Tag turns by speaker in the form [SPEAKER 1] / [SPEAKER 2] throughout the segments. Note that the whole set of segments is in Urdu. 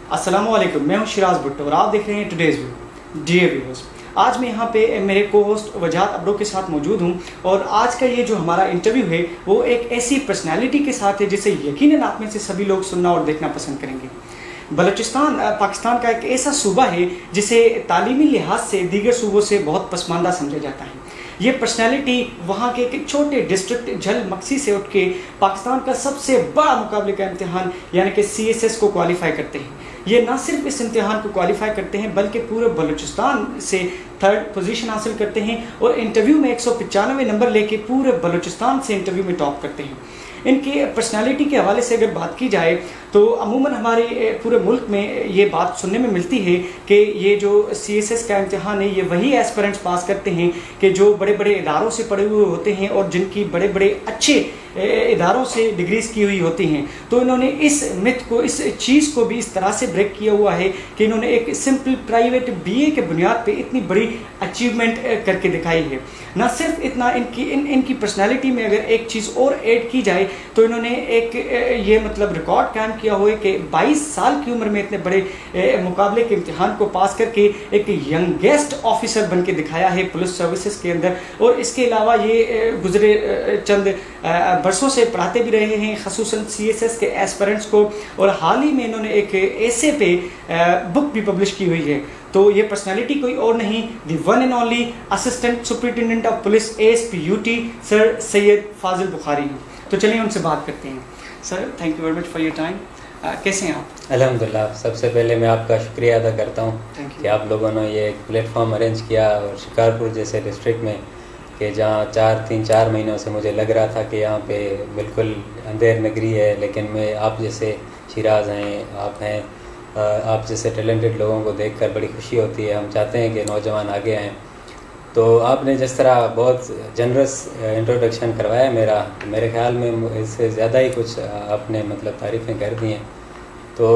[SPEAKER 1] السلام علیکم، میں ہوں شیراز بھٹو اور آپ دیکھ رہے ہیں ٹوڈیز ویو۔ ڈیئر ویورز، آج میں یہاں پہ میرے کو ہوسٹ وجاہت ابرو کے ساتھ موجود ہوں اور آج کا یہ جو ہمارا انٹرویو ہے وہ ایک ایسی پرسنالٹی کے ساتھ ہے جسے یقیناً آپ میں سے سبھی لوگ سننا اور دیکھنا پسند کریں گے۔ بلوچستان پاکستان کا ایک ایسا صوبہ ہے جسے تعلیمی لحاظ سے دیگر صوبوں سے بہت پسماندہ سمجھا جاتا ہے۔ یہ پرسنالٹی وہاں کے ایک چھوٹے ڈسٹرکٹ جھل مکسی سے اٹھ کے پاکستان کا سب سے بڑا مقابلے کا امتحان یعنی کہ CSS کو کوالیفائی کرتے ہیں۔ یہ نہ صرف اس امتحان کو کوالیفائی کرتے ہیں بلکہ پورے بلوچستان سے 3rd پوزیشن حاصل کرتے ہیں اور انٹرویو میں 195 نمبر لے کے پورے بلوچستان سے انٹرویو میں ٹاپ کرتے ہیں۔ ان کی پرسنالٹی کے حوالے سے اگر بات کی جائے تو عموماً ہمارے پورے ملک میں یہ بات سننے میں ملتی ہے کہ یہ جو CSS کا امتحان ہے یہ وہی ایسپرنٹس پاس کرتے ہیں کہ جو بڑے بڑے اداروں سے پڑھے ہوئے ہوتے ہیں اور جن کی بڑے بڑے اچھے اداروں سے ڈگریز کی ہوئی ہوتی ہیں۔ تو انہوں نے اس مت کو، اس چیز کو بھی اس طرح سے بریک کیا ہوا ہے کہ انہوں نے ایک سمپل پرائیویٹ BA کے بنیاد پہ اتنی بڑی اچیومنٹ کر کے دکھائی ہے۔ نہ صرف اتنا، ان کی پرسنالٹی میں اگر ایک چیز اور ایڈ کی جائے تو انہوں نے ایک یہ مطلب ریکارڈ قائم کیا ہوا ہے کہ 22 سال کی عمر میں اتنے بڑے مقابلے کے امتحان کو پاس کر کے ایک ینگیسٹ آفیسر بن کے دکھایا ہے پولیس سروسز کے اندر۔ اور اس کے علاوہ یہ گزرے چند برسوں سے پڑھاتے بھی رہے ہیں خصوصاً CSS کے ایسپرنٹس کو، اور حال ہی میں انہوں نے ایک ایسے پہ بک بھی پبلش کی ہوئی ہے۔ تو یہ پرسنالٹی کوئی اور نہیں، the one and only assistant superintendent of police ASP UT سر سید فاضل بخاری ہیں۔ تو چلیے ان سے بات کرتے ہیں۔ Sir, thank you very much for your time. کیسے ہیں آپ؟
[SPEAKER 2] الحمدللہ، سب سے پہلے میں آپ کا شکریہ ادا کرتا ہوں کہ آپ لوگوں نے یہ ایک پلیٹ فارم ارینج کیا، اور شکارپور جیسے ڈسٹرکٹ میں کہ جہاں 4 مہینوں سے مجھے لگ رہا تھا کہ یہاں پہ بالکل اندھیر نگری ہے، لیکن میں آپ جیسے شیراز ہیں، آپ جیسے ٹیلنٹڈ لوگوں کو دیکھ کر بڑی خوشی ہوتی ہے۔ ہم چاہتے ہیں کہ نوجوان آگے آئیں۔ تو آپ نے جس طرح بہت جنرس انٹروڈکشن کروایا میرے خیال میں اس سے زیادہ ہی کچھ آپ نے مطلب تعریفیں کر دی ہیں۔ تو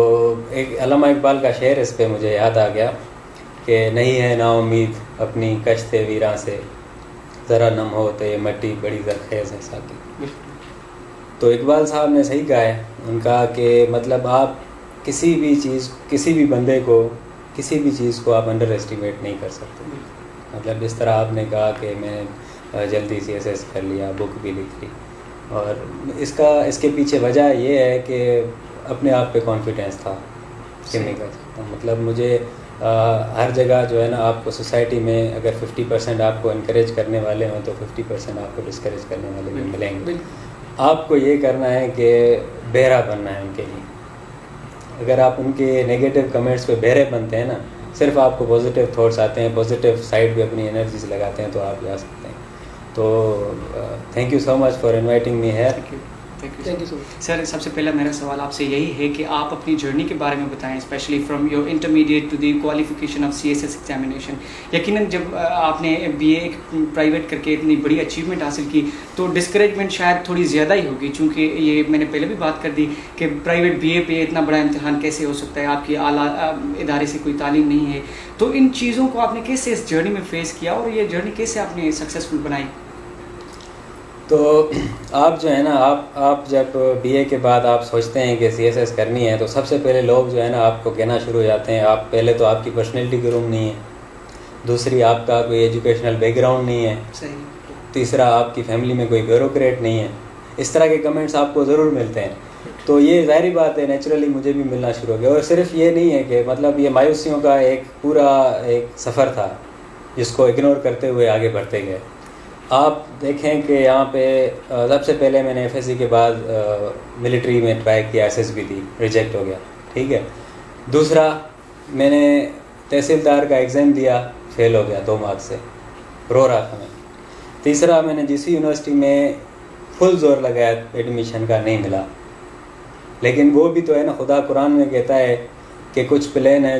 [SPEAKER 2] ایک علامہ اقبال کا شعر اس پہ مجھے یاد آ گیا کہ نہیں ہے نا امید اپنی کشت ویراں سے، ذرا نم ہو تو یہ مٹی بڑی زرخیز ہے ساقی۔ تو اقبال صاحب نے صحیح کہا ہے، ان کا کہ مطلب آپ کسی بھی بندے کو، کسی بھی چیز کو آپ انڈر ایسٹیمیٹ نہیں کر سکتے۔ مطلب جس طرح آپ نے کہا کہ میں نے جلدی CSS کر لیا، بک بھی لکھ لی، اور اس کے پیچھے وجہ یہ ہے کہ اپنے آپ پہ کانفیڈینس تھا کہ نہیں کر سکتا۔ مطلب مجھے ہر جگہ جو ہے نا، آپ کو سوسائٹی میں اگر 50% آپ کو انکریج کرنے والے ہوں تو 50% آپ کو ڈسکریج کرنے والے بھی ملیں گے۔ آپ کو یہ کرنا ہے کہ بہرا بننا ہے ان کے لیے۔ اگر آپ ان کے نیگیٹو کمنٹس پہ بہرے بنتے ہیں نا، صرف آپ کو پازیٹیو تھاٹس آتے ہیں، پازیٹیو سائڈ پہ اپنی انرجیز لگاتے ہیں تو آپ جا سکتے ہیں۔ تو thank you so much for inviting me here.
[SPEAKER 1] Thank you so much. Sir, سب سے پہلا میرا سوال آپ سے یہی ہے کہ آپ اپنی جرنی کے بارے میں بتائیں، specially from your intermediate to the qualification of CSS examination. یقیناً جب آپ نے BA پرائیویٹ کر کے اتنی بڑی اچیومنٹ حاصل کی تو ڈسکریجمنٹ شاید تھوڑی زیادہ ہی ہوگی، چونکہ یہ میں نے پہلے بھی بات کر دی کہ پرائیویٹ BA پہ اتنا بڑا امتحان کیسے ہو سکتا ہے، آپ کی اعلیٰ ادارے سے کوئی تعلیم نہیں ہے۔ تو ان چیزوں کو آپ نے کیسے اس جرنی میں فیس کیا اور یہ جرنی کیسے آپ نے سکسیزفل بنائی؟
[SPEAKER 2] تو آپ جو ہے نا، آپ جب BA کے بعد آپ سوچتے ہیں کہ CSS کرنی ہے تو سب سے پہلے لوگ جو ہے نا آپ کو کہنا شروع ہو جاتے ہیں، آپ پہلے تو آپ کی پرسنالٹی گروم نہیں ہے، دوسری آپ کا کوئی ایجوکیشنل بیک گراؤنڈ نہیں ہے، تیسرا آپ کی فیملی میں کوئی بیوروکریٹ نہیں ہے۔ اس طرح کے کمنٹس آپ کو ضرور ملتے ہیں۔ تو یہ ظاہری بات ہے، نیچرلی مجھے بھی ملنا شروع ہو گیا۔ اور صرف یہ نہیں ہے کہ مطلب یہ مایوسیوں کا ایک پورا سفر تھا جس کو اگنور کرتے ہوئے آگے بڑھتے گئے۔ آپ دیکھیں کہ یہاں پہ سب سے پہلے میں نے FSC کے بعد ملٹری میں ٹرائی کیا، SSB دی، ریجیکٹ ہو گیا، ٹھیک ہے۔ دوسرا میں نے تحصیلدار کا ایگزام دیا، فیل ہو گیا 2 مارکس سے، رو رہا تھا میں۔ تیسرا میں نے GC یونیورسٹی میں فل زور لگایا، ایڈمیشن کا نہیں ملا۔ لیکن وہ بھی تو ہے نا، خدا قرآن میں کہتا ہے کہ کچھ پلان ہیں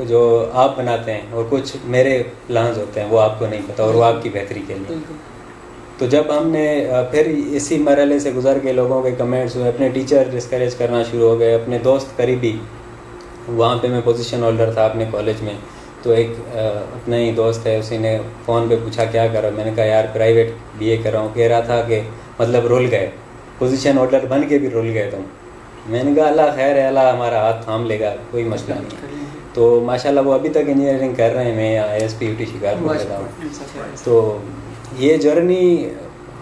[SPEAKER 2] جو آپ بناتے ہیں اور کچھ میرے پلانز ہوتے ہیں وہ آپ کو نہیں پتہ، اور وہ آپ کی بہتری کے لیے۔ تو جب ہم نے پھر اسی مرحلے سے گزر کے لوگوں کے کمنٹس ہوئے، اپنے ٹیچر ڈسکریج کرنا شروع ہو گئے، اپنے دوست قریبی، وہاں پہ میں پوزیشن ہولڈر تھا اپنے کالج میں، تو ایک اپنا ہی دوست ہے، اسی نے فون پہ پوچھا کیا کرو، میں نے کہا یار پرائیویٹ BA کر رہا ہوں۔ کہہ رہا تھا کہ مطلب رول گئے، پوزیشن ہولڈر بن کے بھی رول گئے تم۔ میں نے کہا اللہ خیر ہے, اللہ ہمارا ہاتھ تھام لے گا, کوئی مسئلہ نہیں ہے. تو ماشاءاللہ وہ ابھی تک انجینئرنگ کر رہے ہیں, میں ISPUT شکارپور رہتا ہوں. تو یہ جرنی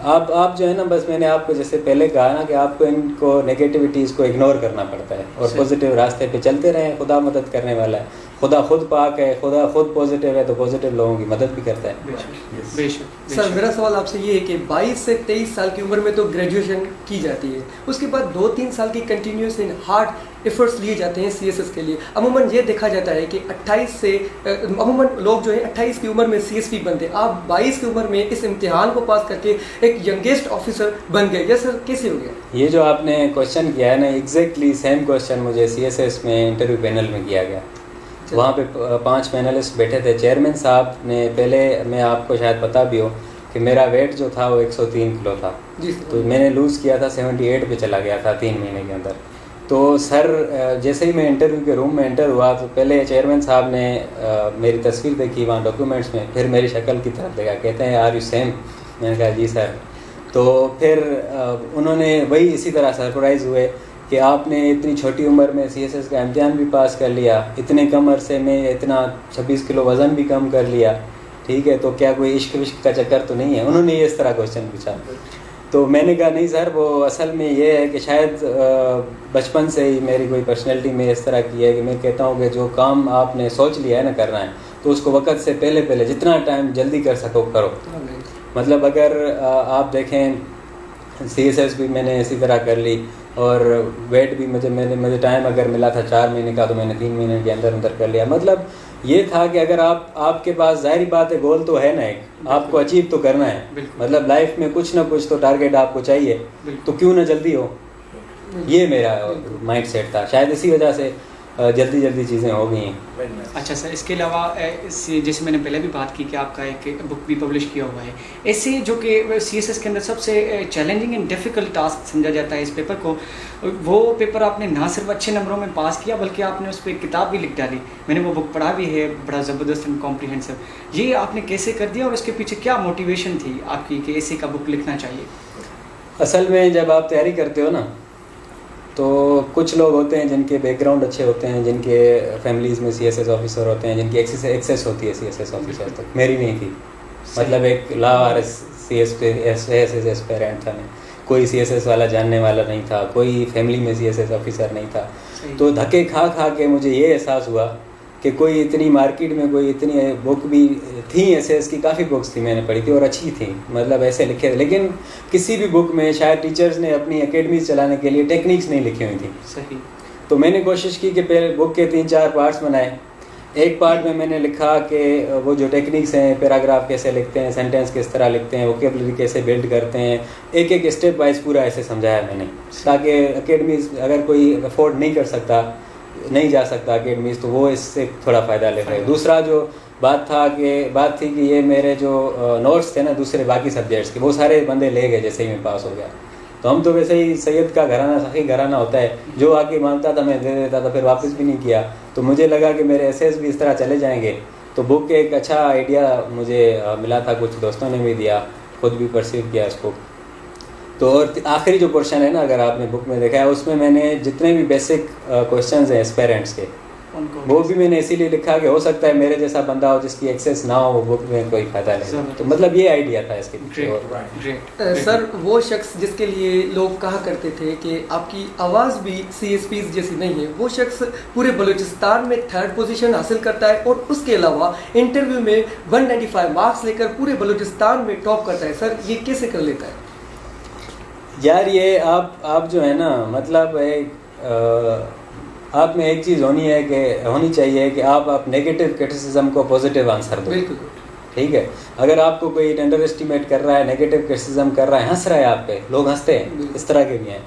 [SPEAKER 2] آپ جو ہے نا, بس میں نے آپ کو جیسے پہلے کہا نا کہ آپ کو ان کو نگیٹیوٹیز کو اگنور کرنا پڑتا ہے اور پازیٹیو راستے پہ چلتے رہیں. خدا مدد کرنے والا ہے, خدا خود پاک ہے, خدا خود پازیٹیو ہے, تو پازیٹیو لوگوں کی مدد بھی کرتا ہے.
[SPEAKER 3] بے شک. سر میرا سوال آپ سے یہ ہے کہ 22 سے 23 سال کی عمر میں تو گریجویشن کی جاتی ہے, اس کے بعد 2-3 سال کی کنٹینیوس ہارڈ ایفرٹس لیے جاتے ہیں CSS کے لیے. عموماً یہ دیکھا جاتا ہے کہ 28 سے عموماً لوگ جو ہے 28 کی عمر میں CSP بنتے ہیں. آپ 22 کی عمر میں اس امتحان کو پاس کر کے ایک ینگیسٹ آفیسر بن گئے, یہ سر کیسے ہو گیا؟
[SPEAKER 2] یہ جو آپ نے کوشچن کیا ہے نا, ایگزیکٹلی سیم کوشچن مجھے CSS میں انٹرویو پینل میں کیا گیا. وہاں پہ 5 پینلسٹ بیٹھے تھے. چیئرمین صاحب نے پہلے, میں آپ کو شاید پتہ بھی ہو کہ میرا ویٹ جو تھا وہ 103 کلو تھا, تو میں نے لوز کیا تھا 78 پہ چلا گیا تھا 3 مہینے کے اندر. تو سر جیسے ہی میں انٹرویو کے روم میں انٹر ہوا تو پہلے چیئرمین صاحب نے میری تصویر دیکھی وہاں ڈاکیومنٹس میں, پھر میری شکل کی طرف دیکھا, کہتے ہیں آر یو سیم؟ میں نے کہا جی سر. تو پھر انہوں نے وہی اسی طرح سرپرائز ہوئے کہ آپ نے اتنی چھوٹی عمر میں CSS کا امتحان بھی پاس کر لیا, اتنے کم عرصے میں اتنا 26 کلو وزن بھی کم کر لیا, ٹھیک ہے, تو کیا کوئی عشق وشق کا چکر تو نہیں ہے؟ انہوں نے یہ اس طرح کوشچن پوچھا. تو میں نے کہا نہیں سر, وہ اصل میں یہ ہے کہ شاید بچپن سے ہی میری کوئی پرسنالٹی میں اس طرح کی ہے کہ میں کہتا ہوں کہ جو کام آپ نے سوچ لیا ہے نا کرنا ہے, تو اس کو وقت سے پہلے جتنا ٹائم جلدی کر سکو کرو. مطلب اگر آپ دیکھیں CSS بھی میں نے اسی طرح کر لی, اور ویٹ بھی مجھے ٹائم اگر ملا تھا 4 مہینے کا تو میں نے 3 مہینے کے اندر کر لیا. مطلب یہ تھا کہ اگر آپ کے پاس ظاہری بات ہے گول تو ہے نا, ایک آپ کو اچیو تو کرنا ہے, مطلب لائف میں کچھ نہ کچھ تو ٹارگیٹ آپ کو چاہیے, تو کیوں نہ جلدی ہو. یہ میرا مائنڈ سیٹ تھا, شاید اسی وجہ سے جلدی چیزیں ہو گئی ہیں.
[SPEAKER 1] اچھا سر, اس کے علاوہ جیسے میں نے پہلے بھی بات کی کہ آپ کا ایک بک بھی پبلش کیا ہوا ہے, ایسے جو کہ CSS کے اندر سب سے چیلنجنگ اینڈ ڈیفیکلٹ ٹاسک سمجھا جاتا ہے اس پیپر کو, وہ پیپر آپ نے نہ صرف اچھے نمبروں میں پاس کیا بلکہ آپ نے اس پہ ایک کتاب بھی لکھ ڈالی. میں نے وہ بک پڑھا بھی ہے, بڑا زبردست اینڈ کمپریہنسو. یہ آپ نے کیسے کر دیا اور اس کے پیچھے کیا موٹیویشن تھی آپ کی کہ ایسے کا بک لکھنا چاہیے؟
[SPEAKER 2] اصل میں جب آپ تیاری کرتے ہو نا, تو کچھ لوگ ہوتے ہیں جن کے بیک گراؤنڈ اچھے ہوتے ہیں, جن کے فیملیز میں CSS آفیسر ہوتے ہیں, جن کی ایکسیس ہوتی ہے CSS آفیسر تک. میری نہیں تھی, مطلب ایک لاوارث CSS ایسپیرنٹ تھا میں, کوئی CSS والا جاننے والا نہیں تھا, کوئی فیملی میں CSS آفیسر نہیں تھا. تو دھکے کھا کے مجھے یہ احساس ہوا کہ کوئی اتنی مارکیٹ میں کوئی اتنی بک بھی تھیں, SS کی کافی بکس تھی میں نے پڑھی تھی اور اچھی تھیں, مطلب ایسے لکھے تھے, لیکن کسی بھی بک میں شاید ٹیچرز نے اپنی اکیڈمیز چلانے کے لیے ٹیکنیکس نہیں لکھی ہوئی تھیں.
[SPEAKER 1] صحیح. تو
[SPEAKER 2] میں نے کوشش کی کہ پہلے بک کے 3-4 پارٹس بنائے. ایک پارٹ میں نے لکھا کہ وہ جو ٹیکنیکس ہیں, پیراگراف کیسے لکھتے ہیں, سینٹینس کس طرح لکھتے ہیں, ووکیبلری کیسے بلڈ کرتے ہیں, ایک اسٹیپ وائز پورا ایسے سمجھایا میں نے, تاکہ اکیڈمیز اگر کوئی افورڈ نہیں جا سکتا اکیڈمیز, تو وہ اس سے تھوڑا فائدہ لے رہے. دوسرا جو بات تھی کہ یہ میرے جو نوٹس تھے نا دوسرے باقی سبجیکٹس کے, وہ سارے بندے لے گئے جیسے ہی میں پاس ہو گیا. تو ہم تو ویسے ہی سید کا گھرانہ سخی گھرانہ ہوتا ہے, جو آ کے مانگتا تھا میں دے دیتا تھا, پھر واپس بھی نہیں کیا. تو مجھے لگا کہ میرے ایسیز بھی اس طرح چلے جائیں گے. تو بک کے ایک اچھا آئیڈیا مجھے ملا تھا, کچھ دوستوں نے بھی دیا, خود بھی پرسیو کیا اس کو. تو اور آخری جو پورشن ہے نا, اگر آپ نے بک میں دیکھا ہے, اس میں نے جتنے بھی بیسک کوشچنز ہیں اسپیرنٹس کے, وہ بھی میں نے اسی لیے لکھا کہ ہو سکتا ہے میرے جیسا بندہ ہو جس کی ایکسیس نہ ہو, وہ بک میں کوئی فائدہ لے. تو مطلب یہ آئیڈیا تھا اس کے پیچھے.
[SPEAKER 3] سر وہ شخص جس کے لیے لوگ کہا کرتے تھے کہ آپ کی آواز بھی CSPs جیسی نہیں ہے, وہ شخص پورے بلوچستان میں 3rd پوزیشن حاصل کرتا ہے, اور اس کے علاوہ انٹرویو میں 195 مارکس لے کر پورے بلوچستان میں ٹاپ کرتا ہے. سر یہ کیسے کر لیتا ہے؟
[SPEAKER 2] یار یہ آپ جو ہے نا, مطلب آپ میں ایک چیز ہونی چاہیے کہ آپ نیگیٹو کرٹیسزم کو پازیٹیو آنسر دو.
[SPEAKER 3] بالکل
[SPEAKER 2] ٹھیک ہے. اگر آپ کو کوئی انڈر اسٹیمیٹ کر رہا ہے, نیگیٹو کرٹیسزم کر رہا ہے, ہنس رہا ہے آپ پہ, لوگ ہنستے ہیں, اس طرح کے بھی ہیں,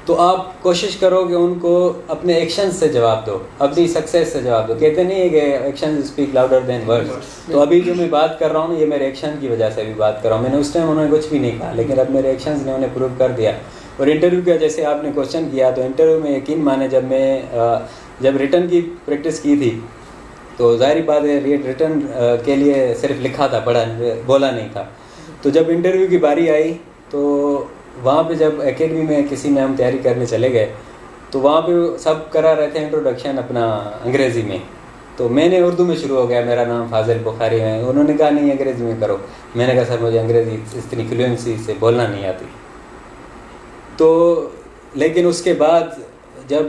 [SPEAKER 2] تو آپ کوشش کرو کہ ان کو اپنے ایکشن سے جواب دو, اپنی سکسیس سے جواب دو. کہتے نہیں ہے کہ action speak louder than words. تو ابھی جو میں بات کر رہا ہوں یہ میرے ایکشن کی وجہ سے بھی بات کر رہا ہوں. میں نے اس ٹائم انہوں نے کچھ بھی نہیں کہا, لیکن اب میرے ایکشنز نے انہیں پروو کر دیا. اور انٹرویو کا جیسے آپ نے کوشچن کیا, تو انٹرویو میں یقین مانے جب ریٹن کی پریکٹس کی تھی, تو ظاہری بات ہے ریٹن کے لیے صرف لکھا تھا, پڑھا بولا نہیں تھا. تو جب انٹرویو کی باری آئی, تو وہاں پہ جب اکیڈمی میں کسی میں ہم تیاری کرنے چلے گئے, تو وہاں پہ سب کرا رہے تھے انٹروڈکشن اپنا انگریزی میں، تو میں نے اردو میں شروع ہو گیا، میرا نام فاضل بخاری ہے. انہوں نے کہا نہیں انگریزی میں کرو. میں نے کہا سر مجھے انگریزی اتنی فلوئنسی سے بولنا نہیں آتی. تو لیکن اس کے بعد جب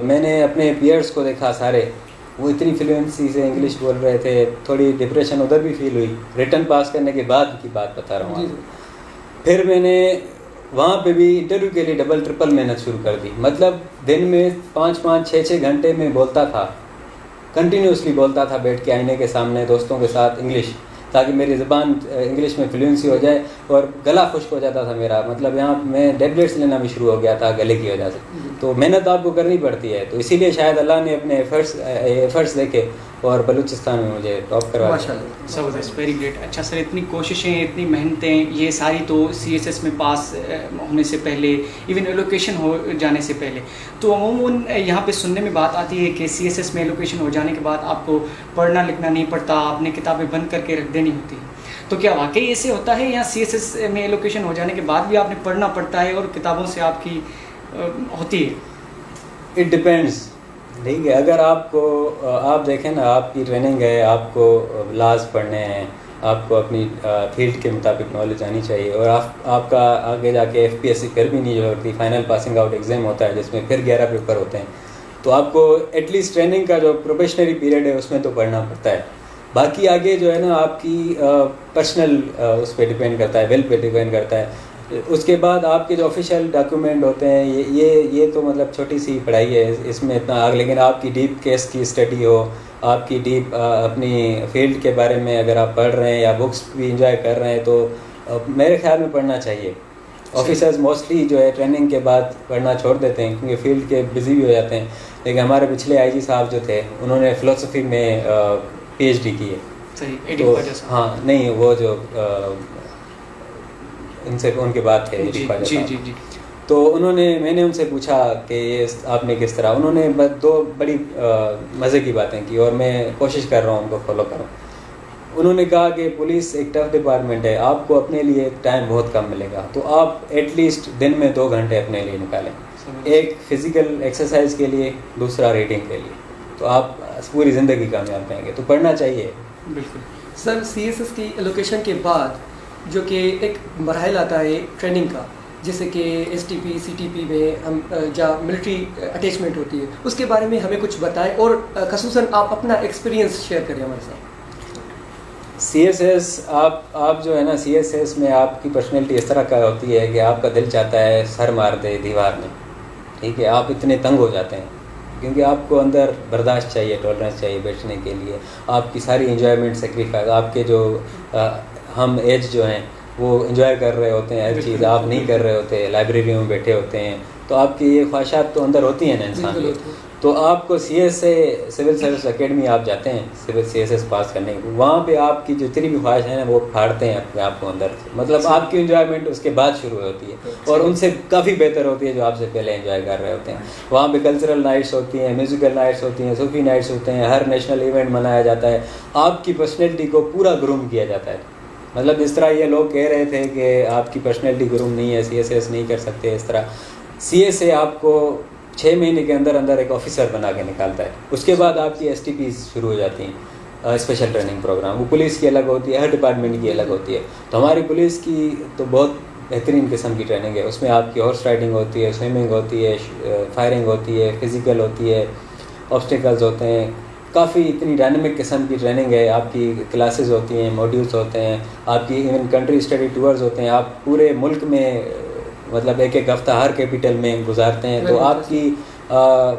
[SPEAKER 2] میں نے اپنے پیئرس کو دیکھا سارے وہ اتنی فلوئنسی سے انگلش بول رہے تھے، تھوڑی ڈپریشن ادھر بھی فیل ہوئی. ریٹن پاس کرنے کے بعد کی بات بتا رہا ہوں. پھر میں نے وہاں پہ بھی انٹرویو کے لیے ڈبل ٹرپل محنت شروع کر دی. مطلب دن میں 5-6 گھنٹے میں بولتا تھا، کنٹینیوسلی بولتا تھا بیٹھ کے آئینے کے سامنے دوستوں کے ساتھ انگلش، تاکہ میری زبان انگلش میں فلوئنسی ہو جائے. اور گلا خشک ہو جاتا تھا میرا، مطلب یہاں میں ٹیبلیٹس لینا بھی شروع ہو گیا تھا گلے کی وجہ سے. تو محنت آپ کو کرنی پڑتی ہے. تو اسی لیے شاید اللہ نے اپنے ایفرٹس دیکھے اور بلوچستان میں مجھے ٹاپ کروا.
[SPEAKER 3] ماشاء اللہ،
[SPEAKER 1] زبردست، ویری گریٹ. اچھا سر، اتنی کوششیں، اتنی محنتیں، یہ ساری تو سی ایس ایس میں پاس ہونے سے پہلے، ایون ایلوکیشن ہو جانے سے پہلے. تو عموماً یہاں پہ سننے میں بات آتی ہے کہ سی ایس ایس میں ایلوکیشن ہو جانے کے بعد آپ کو پڑھنا لکھنا نہیں پڑتا، آپ نے کتابیں بند کر کے رکھ دینی ہوتی ہے. تو کیا واقعی ایسے ہوتا ہے یا سی ایس ایس میں ایلوکیشن ہو جانے کے بعد بھی آپ نے پڑھنا پڑتا ہے اور کتابوں سے آپ کی ہوتی ہے؟
[SPEAKER 2] It depends. ٹھیک ہے، اگر آپ کو آپ دیکھیں نا، آپ کی ٹریننگ ہے، آپ کو لاز پڑھنے ہیں، آپ کو اپنی فیلڈ کے مطابق نالج آنی چاہیے، اور آپ کا آگے جا کے ایف پی ایس سی پھر بھی نہیں جو ہوتی، فائنل پاسنگ آؤٹ ایگزام ہوتا ہے جس میں پھر 11 پیپر ہوتے ہیں. تو آپ کو ایٹ لیسٹ ٹریننگ کا جو پروبیشنری پیریڈ ہے اس میں تو پڑھنا پڑتا ہے. باقی آگے جو ہے نا آپ کی پرسنل اس پہ ڈپینڈ کرتا ہے، ول پہ ڈپینڈ کرتا ہے. اس کے بعد آپ کے جو آفیشیل ڈاکیومنٹ ہوتے ہیں یہ تو مطلب چھوٹی سی پڑھائی ہے، اس میں اتنا لیکن آپ کی ڈیپ کیس کی اسٹڈی ہو، آپ کی ڈیپ اپنی فیلڈ کے بارے میں اگر آپ پڑھ رہے ہیں یا بکس بھی انجوائے کر رہے ہیں تو میرے خیال میں پڑھنا چاہیے. آفیسرز موسٹلی جو ہے ٹریننگ کے بعد پڑھنا چھوڑ دیتے ہیں کیونکہ فیلڈ کے بزی بھی ہو جاتے ہیں. لیکن ہمارے پچھلے آئی جی صاحب جو تھے انہوں نے فلسفی میں پی ایچ ڈی کی ہے.
[SPEAKER 1] تو
[SPEAKER 2] ہاں نہیں، وہ جو ان سے ان کے بعد تھے
[SPEAKER 1] جی.
[SPEAKER 2] تو میں نے ان سے پوچھا کہ یہ آپ نے کس طرح، انہوں نے 2 بڑی مزے کی باتیں کی اور میں کوشش کر رہا ہوں ان کو فالو کروں. انہوں نے کہا کہ پولیس ایک ٹف ڈپارٹمنٹ ہے، آپ کو اپنے لیے ٹائم بہت کم ملے گا، تو آپ ایٹ لیسٹ دن میں 2 گھنٹے اپنے لیے نکالیں، ایک فزیکل ایکسرسائز کے لیے، دوسرا ریڈنگ کے لیے. تو آپ پوری زندگی کامیاب رہیں گے. تو پڑھنا چاہیے.
[SPEAKER 1] بالکل
[SPEAKER 3] سر. سی ایس ایس کی ایلوکیشن کے بعد جو کہ ایک مراحل آتا ہے ٹریننگ کا، جیسے کہ S T P C T P میں ہم جہاں ملٹری اٹیچمنٹ ہوتی ہے، اس کے بارے میں ہمیں کچھ بتائیں اور خصوصاً آپ اپنا ایکسپیرینس شیئر کریں ہمارے ساتھ.
[SPEAKER 2] سی ایس ایس آپ جو ہے نا، سی ایس ایس میں آپ کی پرسنالٹی اس طرح کا ہوتی ہے کہ آپ کا دل چاہتا ہے سر مار دے دیوار میں. ٹھیک ہے، آپ اتنے تنگ ہو جاتے ہیں کیونکہ آپ کو اندر برداشت چاہیے، ٹالرنس چاہیے بیٹھنے کے لیے. آپ کی ساری انجوائمنٹ سیکریفائز، آپ کے جو ہم ایج جو ہیں وہ انجوائے کر رہے ہوتے ہیں ہر چیز، آپ نہیں کر رہے ہوتے، لائبریریوں میں بیٹھے ہوتے ہیں. تو آپ کی یہ خواہشات تو اندر ہوتی ہیں نا انسان کی. تو آپ کو سی ایس سے سول سروس اکیڈمی آپ جاتے ہیں سول سی ایس ایس پاس کرنے کے، وہاں پہ آپ کی جتنی بھی خواہش ہیں نا وہ پھاڑتے ہیں اپنے آپ کو اندر سے. مطلب آپ کی انجوائمنٹ اس کے بعد شروع ہوتی ہے اور ان سے کافی بہتر ہوتی ہے جو آپ سے پہلے انجوائے کر رہے ہوتے ہیں. وہاں پہ کلچرل نائٹس ہوتی ہیں، میوزیکل نائٹس ہوتی ہیں، صوفی نائٹس ہوتے ہیں، ہر نیشنل ایونٹ منایا جاتا ہے. آپ کی پرسنالٹی کو پورا گروم کیا جاتا ہے. مطلب اس طرح یہ لوگ کہہ رہے تھے کہ آپ کی پرسنالٹی گروم نہیں ہے، سی ایس ایس نہیں کر سکتے اس طرح. سی ایس اے آپ کو 6 مہینے کے اندر ایک آفیسر بنا کے نکالتا ہے. اس کے بعد آپ کی ایس ٹی پیز شروع ہو جاتی ہیں، اسپیشل ٹریننگ پروگرام. وہ پولیس کی الگ ہوتی ہے، ہر ڈپارٹمنٹ کی الگ ہوتی ہے. تو ہماری پولیس کی تو بہت بہترین قسم کی ٹریننگ ہے. اس میں آپ کی ہارس رائڈنگ ہوتی ہے، سوئمنگ ہوتی ہے، فائرنگ ہوتی ہے، فزیکل ہوتی ہے، آبسٹیکلز ہوتے ہیں. کافی اتنی ڈائنامک قسم کی ٹریننگ ہے. آپ کی کلاسز ہوتی ہیں، ماڈیولس ہوتے ہیں، آپ کی ایون کنٹری اسٹڈی ٹورز ہوتے ہیں. آپ پورے ملک میں مطلب ایک ہفتہ ہر کیپٹل میں گزارتے ہیں. تو آپ کی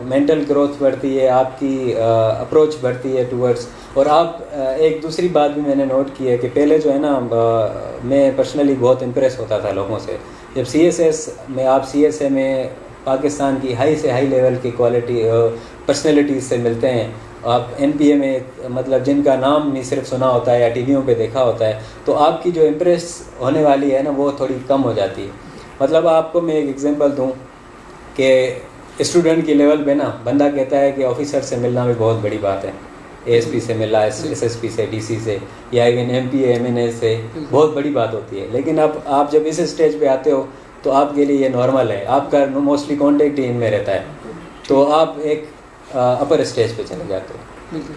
[SPEAKER 2] مینٹل گروتھ بڑھتی ہے، آپ کی اپروچ بڑھتی ہے ٹورڈس. اور آپ ایک دوسری بات بھی میں نے نوٹ کی ہے کہ پہلے جو ہے نا میں پرسنلی بہت امپریس ہوتا تھا لوگوں سے. جب سی ایس ایس میں آپ سی ایس اے میں پاکستان کی ہائی سے ہائی لیول کی کوالٹی پرسنالٹیز سے ملتے ہیں. آپ این پی اے میں مطلب جن کا نام نہیں صرف سنا ہوتا ہے یا ٹی ویوں پہ دیکھا ہوتا ہے، تو آپ کی جو امپریس ہونے والی ہے نا وہ تھوڑی کم ہو جاتی ہے. مطلب آپ کو میں ایک ایگزامپل دوں کہ اسٹوڈنٹ کی لیول پہ نا بندہ کہتا ہے کہ آفیسر سے ملنا بھی بہت بڑی بات ہے. اے ایس پی سے ملنا، ایس ایس پی سے، ڈی سی سے، یا even M P A M N A سے بہت بڑی بات ہوتی ہے. لیکن اب آپ جب اس اسٹیج پہ آتے ہو تو آپ کے لیے یہ نارمل ہے. آپ کا موسٹلی کانٹیکٹ ہی ان میں رہتا ہے. تو آپ ایک اپر اسٹیج پہ چلے جاتے ہو.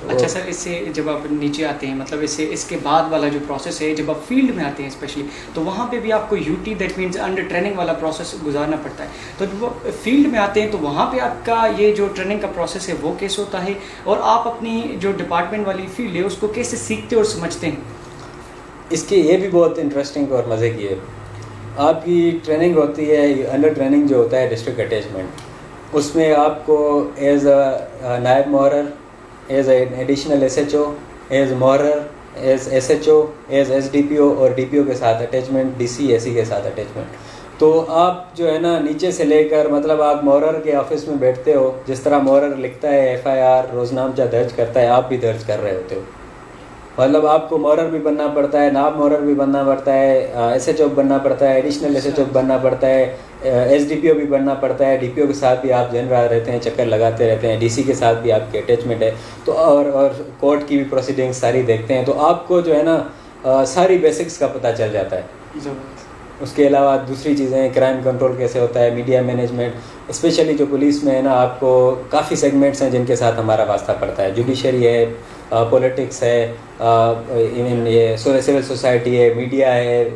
[SPEAKER 1] اچھا سر، اس سے جب آپ نیچے آتے ہیں، مطلب اس کے بعد والا جو پروسیس ہے، جب آپ فیلڈ میں آتے ہیں اسپیشلی، تو وہاں پہ بھی آپ کو U T that means under training والا پروسیس گزارنا پڑتا ہے. تو جب وہ فیلڈ میں آتے ہیں تو وہاں پہ آپ کا یہ جو ٹریننگ کا پروسیس ہے وہ کیسے ہوتا ہے، اور آپ اپنی جو ڈپارٹمنٹ والی فیلڈ ہے اس کو کیسے سیکھتے اور سمجھتے ہیں؟
[SPEAKER 2] اس کی یہ بھی بہت انٹرسٹنگ اور مزے کی ہے. آپ کی ٹریننگ ہوتی ہے انڈر ٹریننگ جو ہوتا ہے ڈسٹرکٹ اٹیچمنٹ، اس میں آپ کو ایز اے نائب محرر، as a additional S H O, as محرر، as S H O, as D P O اور ڈی پی او کے ساتھ اٹیچمنٹ، ڈی سی اے سی کے ساتھ اٹیچمنٹ. تو آپ جو ہے نا نیچے سے لے کر، مطلب آپ محرر کے آفس میں بیٹھتے ہو، جس طرح محرر لکھتا ہے ایف آئی آر روزنامچہ درج کرتا ہے، آپ بھی درج کر رہے ہوتے ہو. مطلب آپ کو محرر بھی بننا پڑتا ہے، نائب محرر بھی بننا پڑتا ہے، ایس ایچ او بننا پڑتا ہے، ایڈیشنل ایس ایچ او بننا پڑتا ہے، ایس ڈی پی او بھی بننا پڑتا ہے، ڈی پی او کے ساتھ بھی آپ جن رہا رہتے ہیں، چکر لگاتے رہتے ہیں، ڈی سی کے ساتھ بھی آپ کی اٹیچمنٹ ہے. تو اور کورٹ کی بھی پروسیڈنگ ساری دیکھتے ہیں. تو آپ کو جو ہے نا ساری بیسکس کا پتہ چل جاتا ہے. اس کے علاوہ دوسری چیزیں، کرائم کنٹرول کیسے ہوتا ہے، میڈیا مینجمنٹ، اسپیشلی جو پولیس میں ہے نا، آپ کو کافی سیگمنٹس ہیں جن کے ساتھ ہمارا واسطہ پڑتا ہے. جوڈیشری ہے، پولیٹکس ہے، ایون یہ سول سوسائٹی ہے، میڈیا ہے،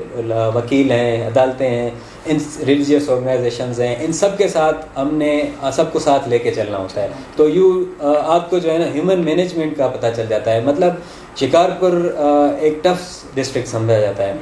[SPEAKER 2] وکیل ہیں، عدالتیں ہیں، ان ریلیجیس آرگنائزیشنز ہیں، ان سب کے ساتھ ہم نے سب کو ساتھ لے کے چلنا ہوتا ہے. تو آپ کو جو ہے نا ہیومن مینجمنٹ کا پتہ چل جاتا ہے. مطلب شکارپور ایک ٹف ڈسٹرکٹ سمجھا جاتا ہے،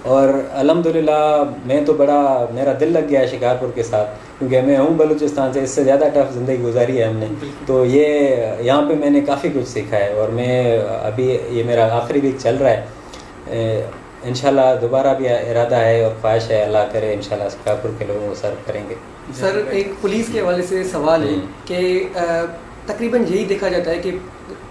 [SPEAKER 2] اور الحمدللہ میرا دل لگ گیا ہے شکارپور کے ساتھ، کیونکہ میں ہوں بلوچستان سے. اس سے زیادہ ٹف زندگی گزاری ہے ہم نے. تو یہاں پہ میں نے کافی کچھ سیکھا ہے، اور میں ابھی یہ میرا آخری ویک چل رہا ہے. انشاءاللہ دوبارہ بھی ارادہ ہے اور خواہش ہے، اللہ کرے انشاءاللہ شکارپور کے لوگوں کو سرو کریں گے.
[SPEAKER 3] سر، ایک پولیس کے حوالے سے سوال ہے کہ تقریباً یہی دیکھا جاتا ہے کہ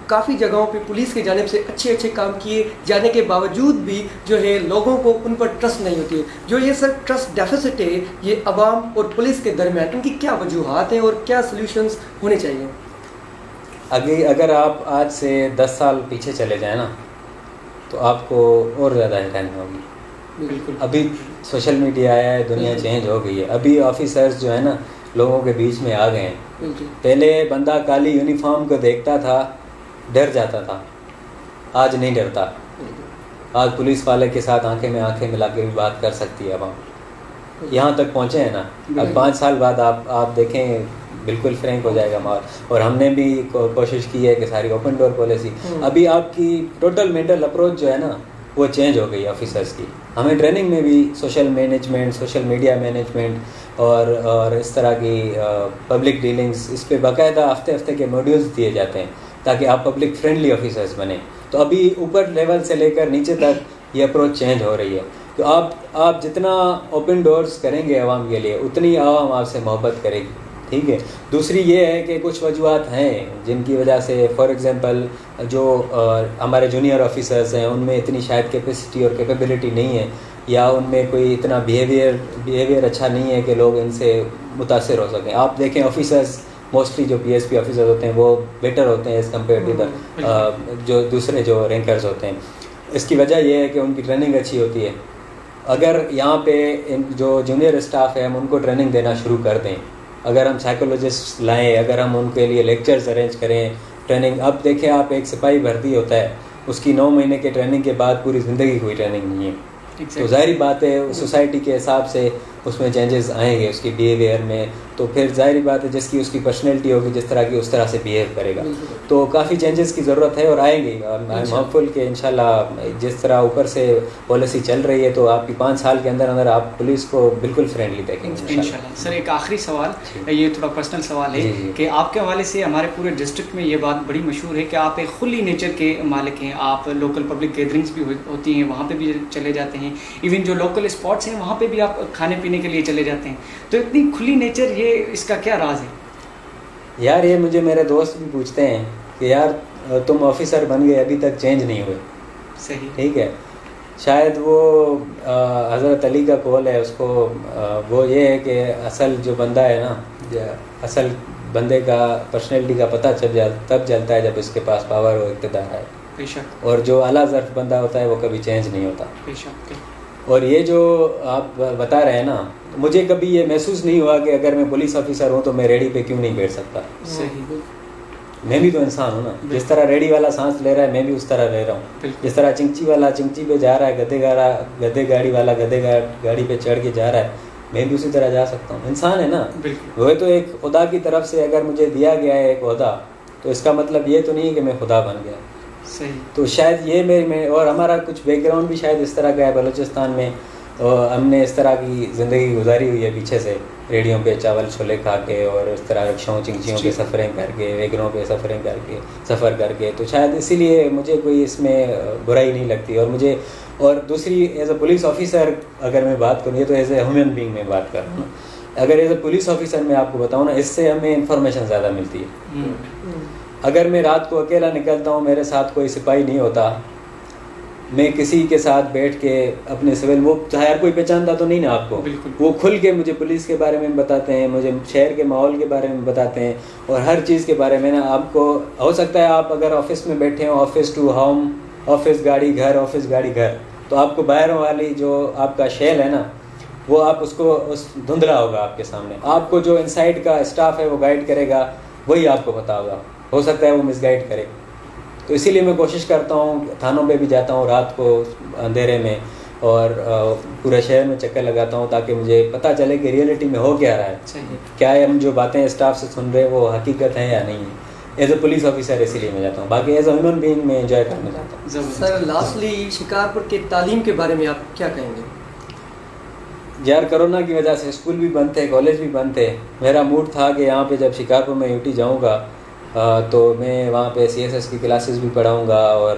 [SPEAKER 3] کافی جگہوں پہ پولیس کی جانب سے اچھے کام کیے جانے کے باوجود بھی جو ہے لوگوں کو ان پر ٹرسٹ نہیں ہوتی ہے. جو یہ سر ٹرسٹ ڈیفیسٹ ہے یہ عوام اور پولیس کے درمیان، ان کی کیا وجوہات ہیں اور کیا سلیوشنز ہونے چاہیے؟
[SPEAKER 2] اگر آپ آج سے 10 سال پیچھے چلے جائیں نا، تو آپ کو اور زیادہ حیرانی ہوگی.
[SPEAKER 1] بالکل.
[SPEAKER 2] ابھی سوشل میڈیا آیا ہے، دنیا چینج ہو گئی ہے. ابھی آفیسرز جو ہے نا لوگوں کے بیچ میں آ گئے ہیں. پہلے بندہ کالی یونیفارم کو دیکھتا تھا ڈر جاتا تھا، آج نہیں ڈرتا. آج پولیس والے کے ساتھ آنکھیں میں آنکھیں ملا کے بھی بات کر سکتی ہے عوام. یہاں تک پہنچے ہیں نا. اب 5 سال بعد آپ دیکھیں بالکل فرینک ہو جائے گا ماحول. اور ہم نے بھی کوشش کی ہے کہ ساری اوپن ڈور پالیسی. ابھی آپ کی ٹوٹل مینٹل اپروچ جو ہے نا وہ چینج ہو گئی آفیسرس کی. ہمیں ٹریننگ میں بھی social management, social media management اور اس طرح کی پبلک ڈیلنگس، اس پہ باقاعدہ ہفتے کے موڈیولز دیے جاتے ہیں تاکہ آپ پبلک فرینڈلی آفیسرس بنیں. تو ابھی اوپر لیول سے لے کر نیچے تک یہ اپروچ چینج ہو رہی ہے. تو آپ جتنا اوپن ڈورز کریں گے عوام کے لیے، اتنی عوام آپ سے محبت کرے گی. ٹھیک ہے. دوسری یہ ہے کہ کچھ وجوہات ہیں جن کی وجہ سے، فار ایگزامپل جو ہمارے جونیئر آفیسرز ہیں ان میں اتنی شاید کیپیسٹی اور کیپیبلٹی نہیں ہے، یا ان میں کوئی اتنا بیہیویئر اچھا نہیں ہے کہ لوگ ان سے متاثر ہو سکیں. آپ دیکھیں آفیسرز موسٹلی جو پی ایس پی آفیسرز ہوتے ہیں وہ بیٹر ہوتے ہیں ایز کمپیئر ٹو دا جو دوسرے جو رینکرز ہوتے ہیں. اس کی وجہ یہ ہے کہ ان کی ٹریننگ اچھی ہوتی ہے. اگر یہاں پہ جو جونیئر اسٹاف ہے ہم ان کو ٹریننگ دینا شروع کر دیں، اگر ہم سائیکولوجسٹ لائیں، اگر ہم ان کے لیے لیکچرز ارینج کریں، ٹریننگ. اب دیکھیں آپ ایک سپاہی بھرتی ہوتا ہے، اس کی 9 مہینے کے ٹریننگ کے بعد پوری زندگی کوئی ٹریننگ نہیں ہے. تو ظاہری بات ہے سوسائٹی کے حساب سے اس میں چینجز آئیں گے اس کی بیہیویئر میں. تو پھر ظاہری بات ہے جس کی اس کی پرسنالٹی ہوگی، جس طرح کی اس طرح سے بیہیو کرے گا. تو کافی چینجز کی ضرورت ہے اور آئیں گی. آئی ایم ہوپ فل کہ انشاءاللہ جس طرح اوپر سے پالیسی چل رہی ہے تو آپ کی 5 سال کے اندر آپ پولیس کو بالکل فرینڈلی دیکھیں گے
[SPEAKER 1] انشاءاللہ. سر ایک آخری سوال، یہ تھوڑا پرسنل سوال ہے کہ آپ کے حوالے سے ہمارے پورے ڈسٹرکٹ میں یہ بات بڑی مشہور ہے کہ آپ ایک کھلی نیچر کے مالک ہیں. آپ لوکل پبلک گیدرنگس بھی ہوتی ہیں وہاں پہ بھی چلے جاتے ہیں، ایون جو لوکل اسپاٹس ہیں وہاں پہ بھی آپ کھانے پینے کے لیے چلے جاتے ہیں. تو اتنی کھلی نیچر، یہ اس کا کیا راز ہے؟
[SPEAKER 2] یار یہ مجھے میرے دوست بھی پوچھتے ہیں کہ یار تم آفیسر بن گئے ابھی تک چینج نہیں ہوئے.
[SPEAKER 1] صحیح.
[SPEAKER 2] ٹھیک ہے. شاید وہ حضرت علی کا قول ہے اس کو، وہ یہ ہے کہ اصل جو بندہ ہے نا، اصل بندے کا پرسنالٹی کا پتہ تب چلتا ہے جب اس کے پاس پاور و اقتدار ہے.
[SPEAKER 1] بے شک.
[SPEAKER 2] اور جو اعلیٰ ظرف بندہ ہوتا ہے وہ کبھی چینج نہیں ہوتا.
[SPEAKER 1] بے شک.
[SPEAKER 2] اور یہ جو آپ بتا رہے ہیں نا، مجھے کبھی یہ محسوس نہیں ہوا کہ اگر میں پولیس آفیسر ہوں تو میں ریڑھی پہ کیوں نہیں بیٹھ سکتا.
[SPEAKER 1] صحیح.
[SPEAKER 2] میں بھی تو انسان ہوں نا. جس طرح ریڑھی والا سانس لے رہا ہے میں بھی اس طرح رہ رہا ہوں. جس طرح چنگچی والا چنگچی پہ جا رہا ہے، گدھے گاڑی والا گدھے گاڑی پہ چڑھ کے جا رہا ہے، میں بھی اسی طرح جا سکتا ہوں. انسان ہے نا. وہ تو ایک خدا کی طرف سے اگر مجھے دیا گیا ہے ایک عہدہ، تو اس کا مطلب یہ تو نہیں ہے کہ میں خدا بن گیا.
[SPEAKER 1] صحیح.
[SPEAKER 2] تو شاید یہ میں اور ہمارا کچھ بیک گراؤنڈ بھی شاید اس طرح کا ہے. بلوچستان میں ہم نے اس طرح کی زندگی گزاری ہوئی ہے پیچھے سے، ریڑھیوں پہ چاول چھولے کھا کے، اور اس طرح رکشوں چنگچیوں پہ سفریں کر کے، ویگنوں پہ سفر کر کے. تو شاید اسی لیے مجھے کوئی اس میں برائی نہیں لگتی. اور دوسری ایز اے پولیس آفیسر اگر میں بات کروں، یہ تو ایز اے ہیومن بینگ میں بات کر رہا ہوں. اگر ایز اے پولیس آفیسر میں آپ کو بتاؤں نا، اس سے ہمیں انفارمیشن زیادہ ملتی ہے. اگر میں رات کو اکیلا نکلتا ہوں، میرے ساتھ کوئی سپاہی نہیں ہوتا، میں کسی کے ساتھ بیٹھ کے اپنے سول، وہ ہر کوئی پہچانتا تو نہیں نا آپ کو، وہ کھل کے مجھے پولیس کے بارے میں بتاتے ہیں، مجھے شہر کے ماحول کے بارے میں بتاتے ہیں، اور ہر چیز کے بارے میں نا. آپ کو ہو سکتا ہے آپ اگر آفس میں بیٹھے ہوں، آفس ٹو ہوم، آفس گاڑی گھر، آفس گاڑی گھر، تو آپ کو باہر والی جو آپ کا شیل ہے نا، وہ آپ اس کو دھندلا ہوگا آپ کے سامنے. آپ کو جو انسائڈ کا اسٹاف ہے وہ گائیڈ کرے گا، وہی آپ کو پتا ہوگا. ہو سکتا ہے وہ مس گائیڈ کرے. تو اسی لیے میں کوشش کرتا ہوں، تھانوں پہ بھی جاتا ہوں رات کو اندھیرے میں، اور پورے شہر میں چکر لگاتا ہوں، تاکہ مجھے پتہ چلے کہ ریئلٹی میں ہو کیا رہا ہے. کیا ہم جو باتیں اسٹاف سے سن رہے ہیں وہ حقیقت ہے یا نہیں ہے. ایز اے پولیس آفیسر اسی لیے میں جاتا ہوں. باقی ایز اے ہیومن بینگ میں انجوائے کرنا چاہتا ہوں.
[SPEAKER 3] سر لاسٹلی شکارپور کے تعلیم کے بارے میں آپ کیا کہیں گے؟
[SPEAKER 2] یار کرونا کی وجہ سے اسکول بھی بند تھے، کالج بھی بند تھے. میرا موڈ تھا کہ یہاں پہ جب شکارپور میں یوٹی جاؤں گا تو میں وہاں پہ CSS کی کلاسز بھی پڑھاؤں گا، اور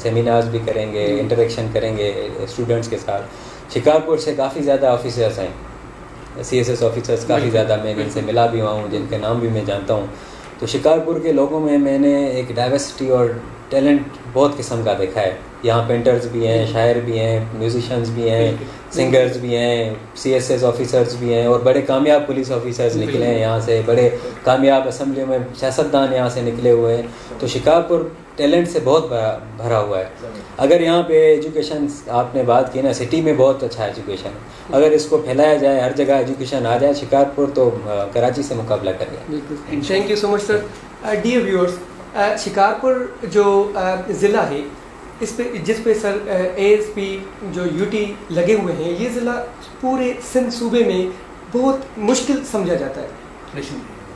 [SPEAKER 2] سیمینارز بھی کریں گے، انٹریکشن کریں گے اسٹوڈنٹس کے ساتھ. شکارپور سے کافی زیادہ آفیسرس ہیں، CSS آفیسرس کافی زیادہ، میں جن سے ملا بھی ہوا ہوں، جن کے نام بھی میں جانتا ہوں. تو شکارپور کے لوگوں میں نے ایک ڈائیورسٹی اور ٹیلنٹ بہت قسم کا دیکھا ہے. یہاں پینٹرز بھی ہیں، شاعر بھی ہیں، میوزیشینز بھی ہیں، سنگرز بھی ہیں، CSS آفیسرز بھی ہیں، اور بڑے کامیاب پولیس آفیسرز نکلے ہیں یہاں سے، بڑے کامیاب اسمبلی میں سیاستدان یہاں سے نکلے ہوئے ہیں. تو شکارپور ٹیلنٹ سے بہت بھرا ہوا ہے. اگر یہاں پہ ایجوکیشن آپ نے بات کی نا، سٹی میں بہت اچھا ایجوکیشن ہے. اگر اس کو پھیلایا جائے، ہر جگہ ایجوکیشن آ جائے، شکارپور تو کراچی سے مقابلہ کرے گا.
[SPEAKER 3] بالکل. Thank you so much sir. Dear viewers, Shikarpur جو ضلع ہے، اس پہ جس پہ سر ASP جو UT لگے ہوئے ہیں، یہ ضلع پورے سندھ صوبے میں بہت مشکل سمجھا جاتا ہے.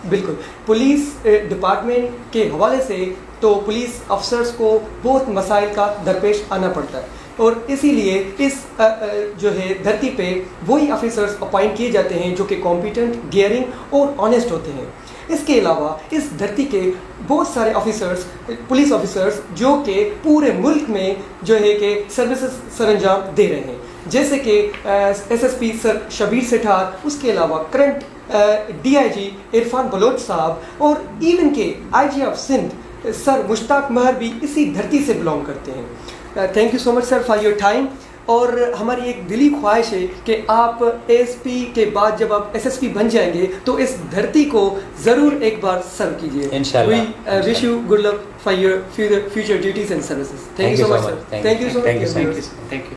[SPEAKER 3] بالکل. پولیس ڈپارٹمنٹ کے حوالے سے تو پولیس افسرز کو بہت مسائل کا درپیش آنا پڑتا ہے، اور اسی لیے اس جو ہے دھرتی پہ وہی آفیسرز اپوائنٹ کیے جاتے ہیں جو کہ کمپیٹنٹ، گیئرنگ اور آنیسٹ ہوتے ہیں. اس کے علاوہ اس دھرتی کے بہت سارے آفیسرز، پولیس آفیسرز جو کہ پورے ملک میں جو ہے کہ سروسز سر انجام دے رہے ہیں، جیسے کہ SSP سر شبیر سٹھار، اس کے علاوہ کرنٹ DIG عرفان بلوچ صاحب، اور ایون کہ IG آف سندھ سر مشتاق مہر بھی اسی دھرتی سے بلانگ کرتے ہیں. Thank you so much sir for your time. اور ہماری ایک دلی خواہش ہے کہ آپ ASP کے بعد جب آپ SSP بن جائیں گے تو اس دھرتی کو ضرور ایک بار سرو کیجیے.
[SPEAKER 2] انشاءاللہ.
[SPEAKER 3] We wish you good luck for your future duties and services. Thank you so much sir. Thank you so much.
[SPEAKER 1] Thank you.